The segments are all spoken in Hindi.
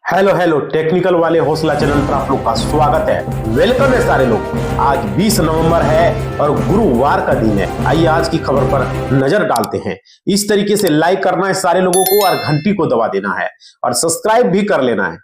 हेलो हेलो टेक्निकल वाले हौसला चैनल पर आप लोग का स्वागत है। वेलकम है सारे लोग। आज 20 नवंबर है और गुरुवार का दिन है। आइए आज की खबर पर नजर डालते हैं। इस तरीके से लाइक करना है सारे लोगों को और घंटी को दबा देना है और सब्सक्राइब भी कर लेना है।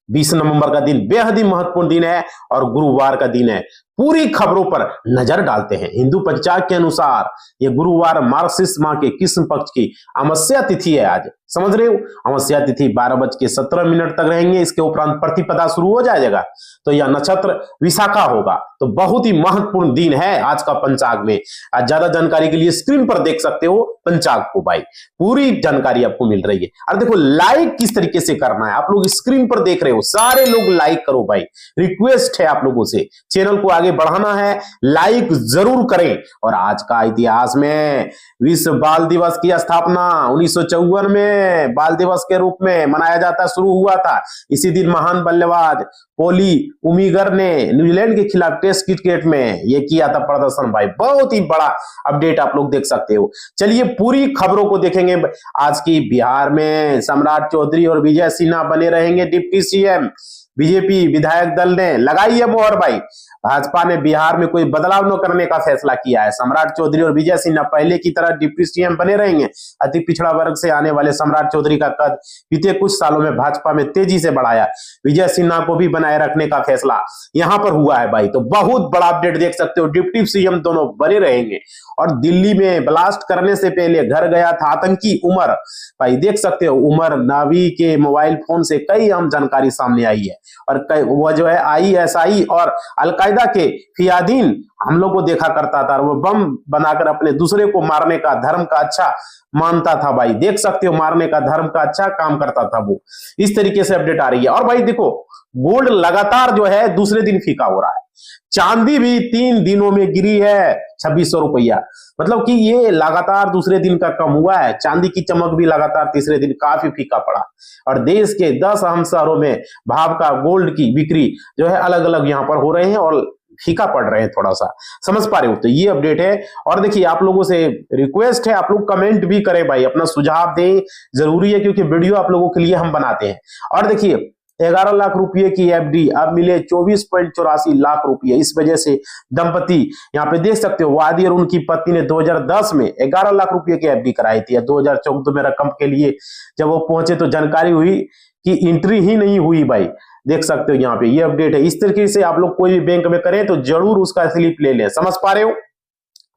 20 नवंबर का दिन बेहद ही महत्वपूर्ण दिन है और गुरुवार का दिन है। पूरी खबरों पर नजर डालते हैं। हिंदू पंचांग के अनुसार ये गुरुवार मार्गशीर्ष माह के कृष्ण पक्ष की अमावस्या तिथि है। आज समझ रहे हो, अमावस्या तिथि 12:17 तक रहेंगे। इसके उपरांत प्रतिपदा शुरू हो जाएगा तो यह नक्षत्र विशाखा होगा। तो बहुत ही महत्वपूर्ण दिन है आज का पंचांग में। आज ज्यादा जानकारी के लिए स्क्रीन पर देख सकते हो पंचांग को भाई, पूरी जानकारी आपको मिल रही है। और देखो लाइक किस तरीके से करना है, आप लोग स्क्रीन पर देख रहे हो, सारे लोग लाइक करो भाई, रिक्वेस्ट है आप लोगों से। चैनल को आगे बढ़ाना है, लाइक जरूर करें। और आज का इतिहास में विश्व बाल दिवस की स्थापना 1954 में बाल दिवस के रूप में मनाया जाता शुरू हुआ था। इसी दिन महान बल्लेबाज पोली उमीगर ने न्यूजीलैंड के खिलाफ टेस्ट क्रिकेट में ये किया था प्रदर्शन भाई। बहुत ही बड़ा अपडेट आप लोग देख सकते हो। चलिए पूरी खबरों को देखेंगे। आज की बिहार में सम्राट चौधरी और विजय सिन्हा बने रहेंगे डिप्टी सीएम। बीजेपी विधायक दल ने लगाई है मोहर भाई। भाजपा ने बिहार में कोई बदलाव न करने का फैसला किया है। सम्राट चौधरी और विजय सिन्हा पहले की तरह डिप्टी सीएम बने रहेंगे। अति पिछड़ा वर्ग से आने वाले सम्राट चौधरी का कद बीते कुछ सालों में भाजपा में तेजी से बढ़ाया। विजय सिन्हा को भी बनाए रखने का फैसला यहां पर हुआ है भाई। तो बहुत बड़ा अपडेट देख सकते हो, डिप्टी सीएम दोनों बने रहेंगे। और दिल्ली में ब्लास्ट करने से पहले घर गया था आतंकी उमर भाई, देख सकते हो उमर नावी के मोबाइल फोन से कई अहम जानकारी सामने आई है। और वह जो है आईएसआई और अलकायदा के फियादीन हमलों को देखा करता था। वो बम बनाकर अपने दूसरे को मारने का धर्म का अच्छा मानता था भाई। देख सकते हो मारने का धर्म का अच्छा काम करता था वो। इस तरीके से अपडेट आ रही है। और भाई देखो गोल्ड लगातार जो है दूसरे दिन फीका हो रहा है। चांदी भी 3 दिनों में गिरी है 2600 रुपया, मतलब कि ये लगातार दूसरे दिन का कम हुआ है। चांदी की चमक भी लगातार तीसरे दिन काफी फीका पड़ा। और देश के 10 अहम शहरों में भाव का गोल्ड की बिक्री जो है अलग अलग यहां पर हो रहे हैं और फीका पड़ रहे हैं थोड़ा सा, समझ पा रहे हो। तो ये अपडेट है। और देखिए आप लोगों से रिक्वेस्ट है, आप लोग कमेंट भी करें भाई, अपना सुझाव दें, जरूरी है क्योंकि वीडियो आप लोगों के लिए हम बनाते हैं। और देखिए 11 लाख रुपए की एफडी अब मिले 24.84 लाख रुपए। इस वजह से दंपति यहाँ पे देख सकते हो, वादी और उनकी पत्नी ने 2010 में 11 लाख रुपए की एफडी कराई थी। 2014 में रकम के लिए जब वो पहुंचे तो जानकारी हुई कि एंट्री ही नहीं हुई भाई। देख सकते हो यहाँ पे ये अपडेट है। इस तरीके से आप लोग कोई भी बैंक में करें तो जरूर उसका स्लिप ले लें, समझ पा रहे हो।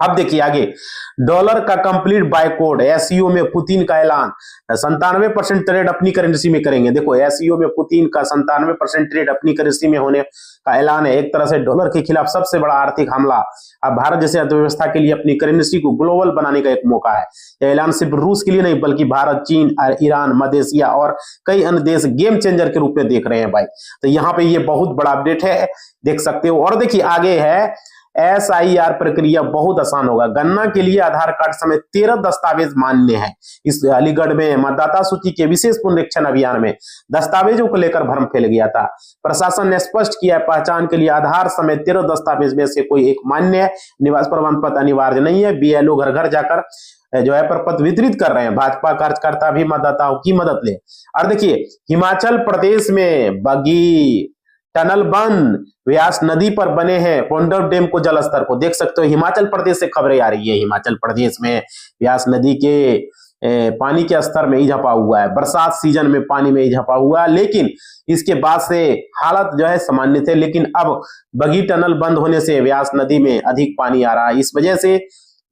अब देखिए आगे डॉलर का कंप्लीट बायकॉट, एसईओ में पुतिन का ऐलान। 97% ट्रेड अपनी करेंसी में करेंगे। देखो एसईओ में पुतिन का 97% ट्रेड अपनी करेंसी में होने का ऐलान है। एक तरह से डॉलर के खिलाफ सबसे बड़ा आर्थिक हमला। अब भारत जैसे अर्थव्यवस्था के लिए अपनी करेंसी को ग्लोबल बनाने का एक मौका है। यह ऐलान सिर्फ रूस के लिए नहीं बल्कि भारत, चीन, ईरान, मध्य एशिया और कई अन्य देश गेम चेंजर के रूप में देख रहे हैं भाई। तो यहाँ पे ये बहुत बड़ा अपडेट है, देख सकते हो। और देखिए आगे है एसआईआर प्रक्रिया बहुत आसान होगा। गणना के लिए आधार कार्ड समेत 13 दस्तावेज मान्य है। इस अलीगढ़ में मतदाता सूची के विशेष पुनरीक्षण अभियान में दस्तावेजों को लेकर भ्रम फैल गया था। प्रशासन ने स्पष्ट किया है पहचान के लिए आधार समेत 13 दस्तावेज में से कोई एक मान्य है। निवास प्रमाण पत्र अनिवार्य नहीं है। बीएलओ घर घर जाकर जो है प्रपत्र वितरित कर रहे हैं। भाजपा कार्यकर्ता भी मतदाताओं की मदद ले। और देखिए हिमाचल प्रदेश में बगी टनल बंद, व्यास नदी पर बने हैं कोंडम डैम को जलस्तर को देख सकते हो। हिमाचल प्रदेश से खबरें आ रही है। हिमाचल प्रदेश में व्यास नदी के पानी के स्तर में इजाफा हुआ है। बरसात सीजन में पानी में इजाफा हुआ, लेकिन इसके बाद से हालत जो है सामान्य थे। लेकिन अब बगी टनल बंद होने से व्यास नदी में अधिक पानी आ रहा है। इस वजह से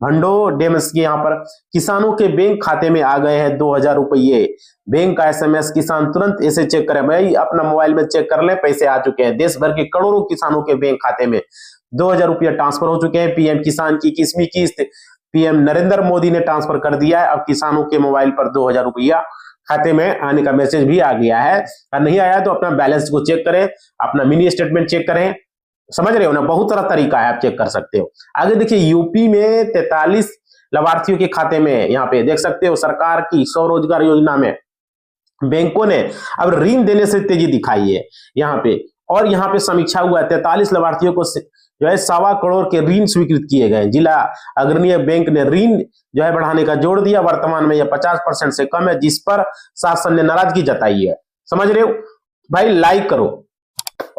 भंडो डैम के यहाँ पर किसानों के बैंक खाते में आ गए हैं 2000 रुपये। बैंक का एसएमएस किसान तुरंत ऐसे चेक करें भाई, अपना मोबाइल में चेक कर ले, पैसे आ चुके हैं। देश भर के करोड़ों किसानों के बैंक खाते में 2000 रुपये ट्रांसफर हो चुके हैं। पीएम किसान की 21वीं किस्त पीएम नरेंद्र मोदी ने ट्रांसफर कर दिया है। अब किसानों के मोबाइल पर 2000 रुपया खाते में आने का मैसेज भी आ गया है। और नहीं आया तो अपना बैलेंस को चेक करें, अपना मिनी स्टेटमेंट चेक करें, समझ रहे हो ना। बहुत सारा तरीका है, आप चेक कर सकते हो। आगे देखिए यूपी में 43 लाभार्थियों के खाते में यहाँ पे देख सकते हो सरकार की स्वरोजगार योजना में बैंकों ने अब ऋण देने से तेजी दिखाई है यहाँ पे। और यहाँ पे समीक्षा हुआ है 43 लाभार्थियों को जो है 1.25 करोड़ के ऋण स्वीकृत किए गए। जिला अग्रणी बैंक ने ऋण जो है बढ़ाने का जोड़ दिया। वर्तमान में यह 50% से कम है, जिस पर शासन ने नाराजगी जताई है, समझ रहे हो। भाई लाइक करो,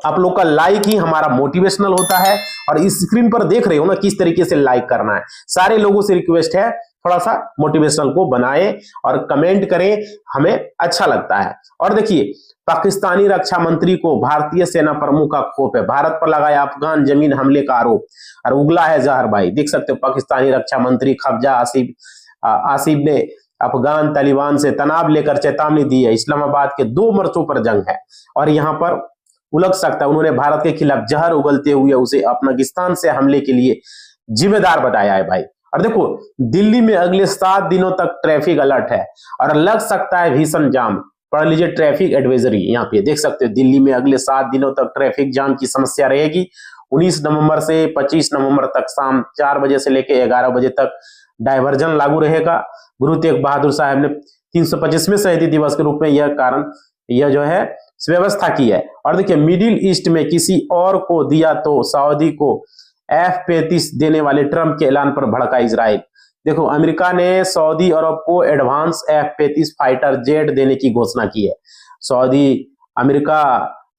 आप लोग का लाइक ही हमारा मोटिवेशनल होता है। और इस स्क्रीन पर देख रहे हो ना किस तरीके से लाइक करना है। सारे लोगों से रिक्वेस्ट है थोड़ा सा मोटिवेशनल को बनाए और कमेंट करें, हमें अच्छा लगता है। और देखिए पाकिस्तानी रक्षा मंत्री को भारतीय सेना प्रमुख का खौफ है, भारत पर लगाया अफगान जमीन हमले का आरोप और उगला है जहर। भाई देख सकते हो पाकिस्तानी रक्षा मंत्री ख्वाजा आसिफ ने अफगान तालिबान से तनाव लेकर चेतावनी दी है। इस्लामाबाद के 2 मोर्चों पर जंग है और यहाँ पर उलझ सकता है। उन्होंने भारत के खिलाफ जहर उगलते हुए उसे अफगानिस्तान से हमले के लिए जिम्मेदार बताया है भाई। और देखो दिल्ली में अगले 7 दिनों तक ट्रैफिक अलर्ट है और लग सकता है भीषण जाम। पढ़ लीजिए ट्रैफिक एडवाइजरी, यहाँ पे देख सकते हो दिल्ली में अगले 7 दिनों तक ट्रैफिक जाम की समस्या रहेगी। 19 नवंबर से 25 नवंबर तक शाम 4 बजे से लेकर 11 बजे तक डायवर्जन लागू रहेगा। गुरु तेग बहादुर साहब ने 325वें शहीदी दिवस के रूप में यह जो है व्यवस्था की है। और देखिए मिडिल ईस्ट में किसी और को दिया तो सऊदी को F-35 देने वाले ट्रंप के ऐलान पर भड़का इजराइल। देखो अमेरिका ने सऊदी अरब को एडवांस F-35 फाइटर जेट देने की घोषणा की है। सऊदी अमेरिका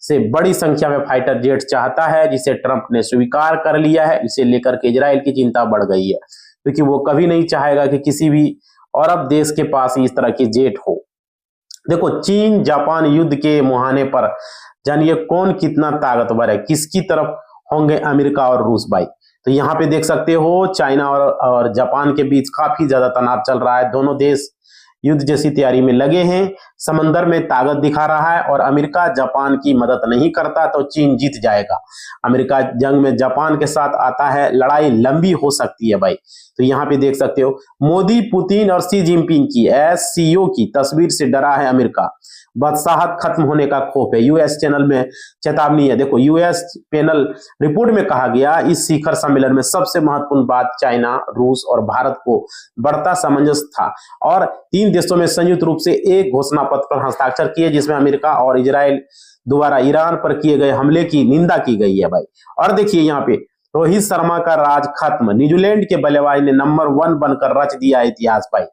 से बड़ी संख्या में फाइटर जेट चाहता है जिसे ट्रंप ने स्वीकार कर लिया है। इसे लेकर के इजराइल की चिंता बढ़ गई है क्योंकि वो कभी नहीं चाहेगा कि किसी भी अरब देश के पास इस तरह की जेट हो। देखो चीन जापान युद्ध के मुहाने पर जानिए कौन कितना ताकतवर है, किसकी तरफ होंगे अमेरिका और रूस। भाई तो यहाँ पे देख सकते हो चाइना और जापान के बीच काफी ज्यादा तनाव चल रहा है। दोनों देश युद्ध जैसी तैयारी में लगे हैं, समंदर में ताकत दिखा रहा है और अमेरिका जापान की मदद नहीं करता तो चीन जीत जाएगा। अमेरिका जंग में जापान के साथ आता है, लड़ाई लंबी हो सकती है भाई। तो यहाँ पे देख सकते हो मोदी पुतिन और शी जिनपिंग की SCO की तस्वीर से डरा है अमेरिका, बादशाहत खत्म होने का खौफ है। यूएस चैनल में चेतावनी है। देखो यूएस पैनल रिपोर्ट में कहा गया इस शिखर सम्मेलन में सबसे महत्वपूर्ण बात चाइना रूस और भारत को बढ़ता सामंजस्य था और 3 देशों में संयुक्त रूप से एक घोषणा पत्र पर हस्ताक्षर किए जिसमें अमेरिका और इजराइल द्वारा ईरान पर किए गए हमले की निंदा की गई है भाई। और देखिए यहाँ पे रोहित शर्मा का राज खत्म, न्यूजीलैंड के बल्लेबाज ने नंबर 1 बनकर रच दिया इतिहास भाई।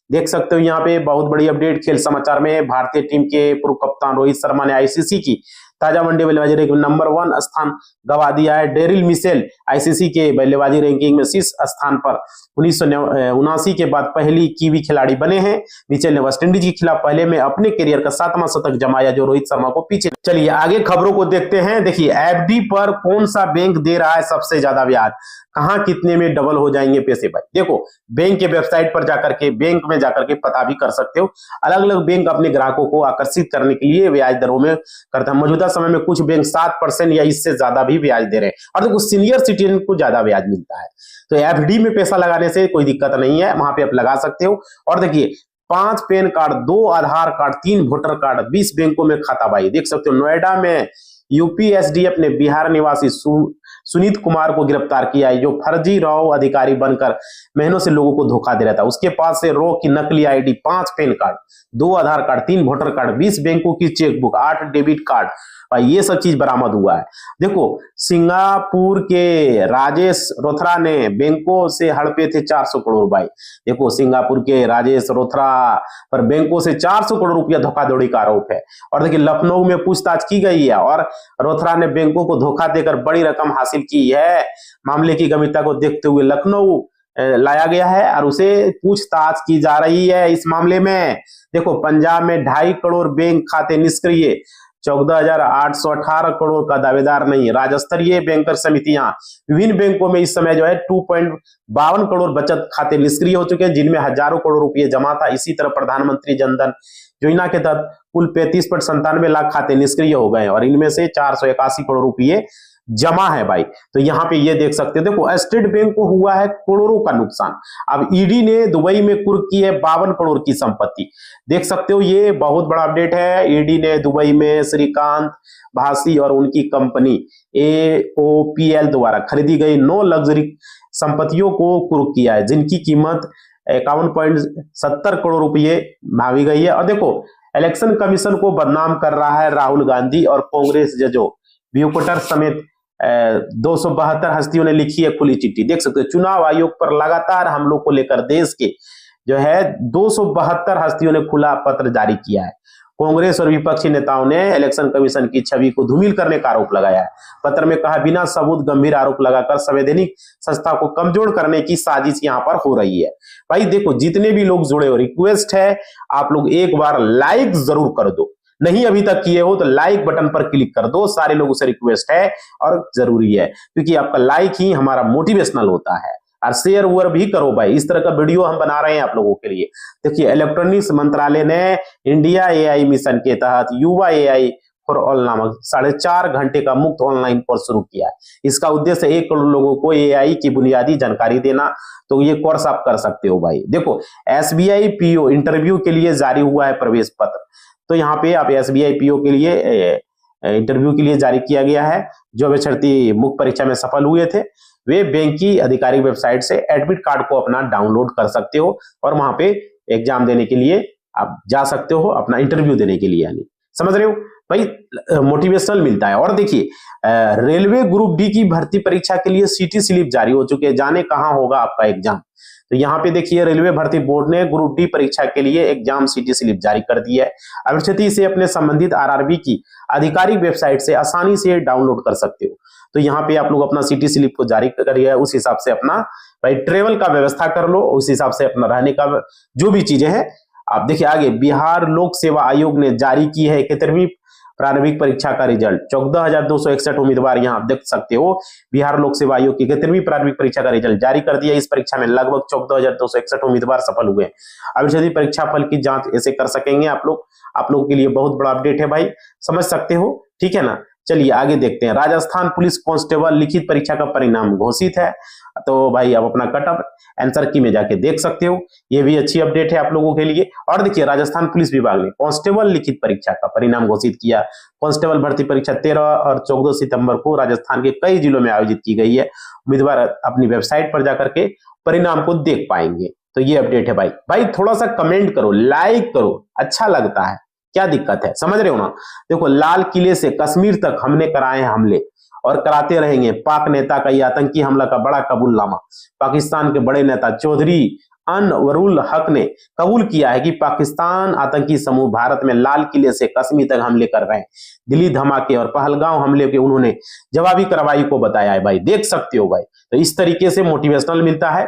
देख सकते हो यहाँ पे बहुत बड़ी अपडेट खेल समाचार में। भारतीय टीम के पूर्व कप्तान रोहित शर्मा ने आईसीसी की ताजा वनडे बल्लेबाजी रैंकिंग में नंबर 1 स्थान गंवा दिया है। डेरिल मिशेल आईसीसी के बल्लेबाजी रैंकिंग में शीर्ष स्थान पर 1979 के बाद पहली कीवी खिलाड़ी बने हैं। मिशेल ने वेस्टइंडीज के खिलाफ पहले में अपने करियर का 7वां शतक जमाया जो रोहित शर्मा को पीछे। चलिए आगे खबरों को देखते हैं। देखिए एफडी पर कौन सा बैंक दे रहा है सबसे ज्यादा ब्याज, कहां कितने में डबल हो जाएंगे पैसे भाई। देखो बैंक के वेबसाइट पर जाकर के बैंक में जाकर के पता भी कर सकते हो। अलग अलग बैंक अपने ग्राहकों को आकर्षित करने के लिए ब्याज दरों में करता है। मौजूदा समय में कुछ बैंक 7% या इससे ज्यादा भी ब्याज दे रहे हैं और देखो सीनियर सिटीजन को ज्यादा ब्याज मिलता है। तो एफडी में पैसा लगाने से कोई दिक्कत नहीं है, वहां पे आप लगा सकते हो। और देखिए 5 पैन कार्ड, 2 आधार कार्ड, 3 वोटर कार्ड, 20 बैंकों में खाता भाई। देख सकते हो नोएडा में यूपी एसडीएफ ने बिहार निवासी सुनीत कुमार को गिरफ्तार किया है जो फर्जी रॉ अधिकारी बनकर महीनों से लोगों को धोखा दे रहा था। उसके पास से रॉ की नकली आईडी, 5 पैन कार्ड, 2 आधार कार्ड, 3 वोटर कार्ड, 20 बैंकों की चेकबुक, 8 डेबिट कार्ड, ये सब चीज बरामद हुआ है। देखो सिंगापुर के राजेश रोथरा ने बैंकों से हड़पे थे 400 करोड़ भाई। देखो सिंगापुर के राजेश रोथरा पर बैंकों से 400 करोड़ रुपया धोखाधड़ी का आरोप है। और देखिए लखनऊ में पूछताछ की गई है और रोथरा ने बैंकों को धोखा देकर बड़ी रकम हासिल की है। मामले की गंभीरता को देखते हुए लखनऊ लाया गया है और उसे पूछताछ की जा रही है इस मामले में। देखो पंजाब में 2.5 करोड़ बैंक खाते निष्क्रिय, 14,818 करोड़ का दावेदार नहीं। राज्य स्तरीय बैंकर समितियां विभिन्न बैंकों में इस समय जो है 2.52 करोड़ बचत खाते निष्क्रिय हो चुके हैं जिनमें हजारों करोड़ रुपए जमा था। इसी तरह प्रधानमंत्री जनधन योजना के तहत कुल 35.97 लाख खाते निष्क्रिय हो गए और इनमें से 481 करोड़ रुपए जमा है भाई। तो यहाँ पे ये देख सकते हैं। देखो स्टेट बैंक को हुआ है करोड़ों का नुकसान। अब ईडी ने दुबई में कुर्क की है 52 करोड़ की संपत्ति। देख सकते हो ये बहुत बड़ा अपडेट है। ईडी ने दुबई में श्रीकांत भासी और उनकी कंपनी AOPL द्वारा खरीदी गई 9 लग्जरी संपत्तियों को कुर्क किया है जिनकी कीमत 51.70 करोड़ रुपये भावी गई है। और देखो इलेक्शन कमीशन को बदनाम कर रहा है राहुल गांधी और कांग्रेस जजों ब्यूकोटर समेत 272 हस्तियों ने लिखी है खुली चिट्ठी। देख सकते हो चुनाव आयोग पर लगातार हमलों को लेकर देश के जो है 272 हस्तियों ने खुला पत्र जारी किया है। कांग्रेस और विपक्षी नेताओं ने इलेक्शन कमीशन की छवि को धूमिल करने का आरोप लगाया है। पत्र में कहा, बिना सबूत गंभीर आरोप लगाकर संवैधानिक संस्था को कमजोर करने की साजिश यहां पर हो रही है। भाई देखो, जितने भी लोग जुड़े हो, रिक्वेस्ट है आप लोग एक बार लाइक जरूर कर दो। नहीं अभी तक किए हो तो लाइक बटन पर क्लिक कर दो। सारे लोगों से रिक्वेस्ट है और जरूरी है, क्योंकि आपका लाइक ही हमारा मोटिवेशनल होता है। और शेयर वुअर भी करो भाई, इस तरह का वीडियो हम बना रहे हैं आप लोगों के लिए। देखिए, इलेक्ट्रॉनिक्स मंत्रालय ने इंडिया एआई मिशन के तहत युवा एआई फॉर ऑल नामक 4.5 घंटे का मुफ्त ऑनलाइन कोर्स शुरू किया है। इसका उद्देश्य 1 करोड़ लोगों को एआई की बुनियादी जानकारी देना। तो ये कोर्स आप कर सकते हो भाई। देखो, एसबीआई पीओ इंटरव्यू के लिए जारी हुआ है प्रवेश पत्र। तो यहाँ पे आप एसबीआई पीओ के लिए इंटरव्यू के लिए जारी किया गया है। जो अभ्यर्थी मुख्य परीक्षा में सफल हुए थे वे बैंक की आधिकारिक वेबसाइट से एडमिट कार्ड को अपना डाउनलोड कर सकते हो और वहां पे एग्जाम देने के लिए आप जा सकते हो, अपना इंटरव्यू देने के लिए। यानी समझ रहे हो भाई, मोटिवेशनल मिलता है। और देखिए, रेलवे ग्रुप डी की भर्ती परीक्षा के लिए सीटी स्लिप जारी हो चुके हैं। जाने कहां होगा आपका एग्जाम। तो यहाँ पे देखिए, रेलवे भर्ती बोर्ड ने ग्रुप डी परीक्षा के लिए एग्जाम सीटी स्लिप जारी कर दी है। अभ्यर्थी इसे अपने संबंधित आरआरबी की आधिकारिक वेबसाइट से आसानी से डाउनलोड कर सकते हो। तो यहाँ पे आप लोग अपना सीटी स्लिप को जारी करिए, उस हिसाब से अपना भाई ट्रेवल का व्यवस्था कर लो, उस हिसाब से अपना रहने का जो भी चीजें हैं आप देखिए। आगे, बिहार लोक सेवा आयोग ने जारी की है 71वीं प्रारंभिक परीक्षा का रिजल्ट। 14,261 उम्मीदवार यहाँ आप देख सकते हो। बिहार लोक सेवा आयोग की 71वीं प्रारंभिक परीक्षा का रिजल्ट जारी कर दिया। इस परीक्षा में लगभग 14,261 उम्मीदवार सफल हुए। अभ्यर्थी परीक्षा फल की जांच ऐसे कर सकेंगे आप लोगों के लिए बहुत बड़ा अपडेट है भाई, समझ सकते हो, ठीक है ना। चलिए आगे देखते हैं। राजस्थान पुलिस कांस्टेबल लिखित परीक्षा का परिणाम घोषित है। तो भाई आप अपना कट ऑफ आंसर की में जाके देख सकते हो, ये भी अच्छी अपडेट है आप लोगों के लिए। और देखिए, राजस्थान पुलिस विभाग ने कांस्टेबल लिखित परीक्षा का परिणाम घोषित किया। कांस्टेबल भर्ती परीक्षा 13 और 14 सितंबर को राजस्थान के कई जिलों में आयोजित की गई है। उम्मीदवार अपनी वेबसाइट पर जाकर के परिणाम को देख पाएंगे। तो ये अपडेट है भाई। थोड़ा सा कमेंट करो, लाइक करो, अच्छा लगता है, क्या दिक्कत है, समझ रहे हो ना। देखो, लाल किले से कश्मीर तक हमने कराए हैं हमले और कराते रहेंगे। पाक नेता का यह आतंकी हमला का बड़ा कबूलनामा। पाकिस्तान के बड़े नेता चौधरी अनवरुल हक ने कबूल किया है कि पाकिस्तान आतंकी समूह भारत में लाल किले से कश्मीर तक हमले कर रहे हैं। दिल्ली धमाके और पहलगांव हमले के उन्होंने जवाबी कार्रवाई को बताया है भाई, देख सकते हो भाई। तो इस तरीके से मोटिवेशनल मिलता है।